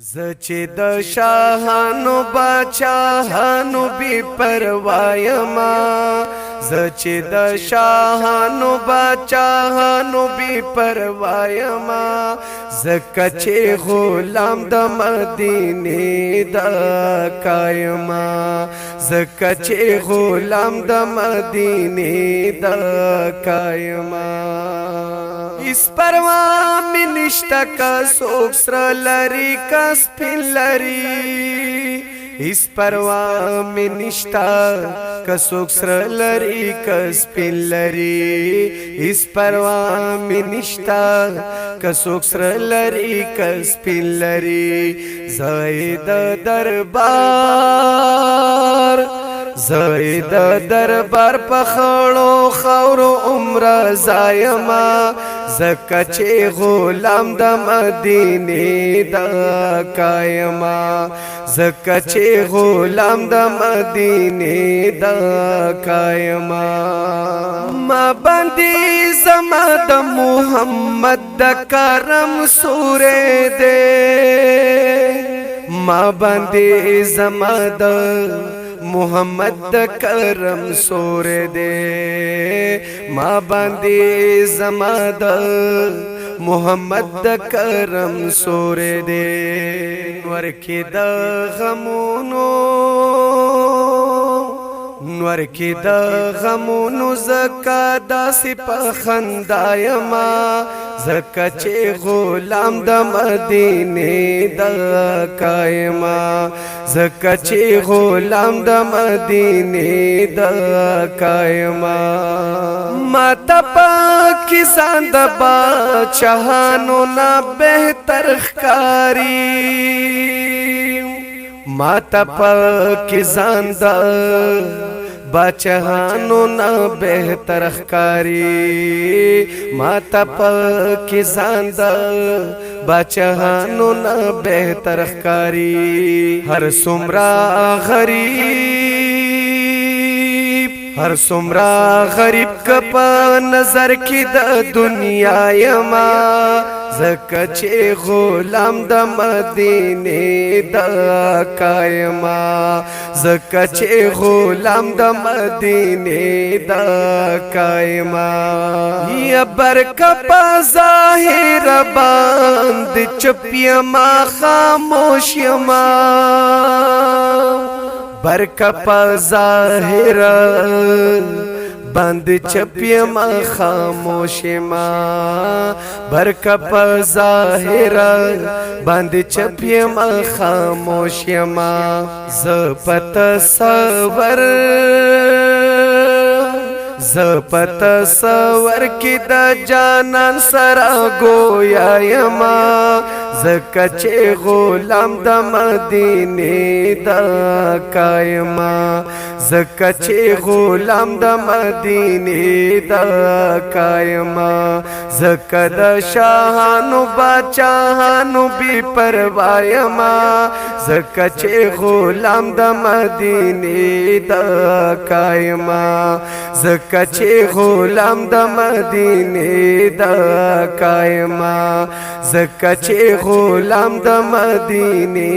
زچې د شاهانو باچاهانو بی پروایما زچې د شاهانو باچاهانو بی پروایما زکه چې غلام د مدینه د کایما زکه چې غلام د مدینه د کایما اس پروا می نشتا کا سوک سر لری کا سپین لری اس پروا می نشتا کا سوک سر لری کا سپین لری اس پروا می نشتا کا سوک سر لری کا سپین لری زائد دربار زید دربار پخړو خورو عمر زایما زکه چې غلام د مدینه د کایما زکه چې غلام د مدینه د کایما ما باندې زما د محمد د کرم سورې دې ما باندې زما د محمد د کرم سور دے ما باندې زما د محمد د کرم سور دے ورکی د غمونو نور کی د غمونو زکا داسې په خندایما زکه چې غلام د مدینه د کایما زکه چې غلام د مدینه د کایما ما پاکستان د باچاهانو نه بهتر ښکاری ما پاکستان د باچاهانو نا بہتر ښکاری ما پاکستان د باچاهانو نا بہتر ښکاری هر څومره غریب کپا نظر کی د دنیا یما زکه چې غلام د مدینه د کایما زکه چې غلام د مدینه د کایما یا برکپا ظاهر باند چپیما خاموش یما برکپا ظاهر بند چپیما خاموش ما برکپا ظاهر بند چپیما خاموش ما زپت سور کی د جانان سرا گویا یما زکه چې غلام د مدینه د کایما زکه چې غلام د مدینه د کایما زکه د شاهانو باچاهانو بی پروایما زکه چې غلام د مدینه د کایما زکه چې غلام د مدینه د کایما زکه چې غلام د مدینه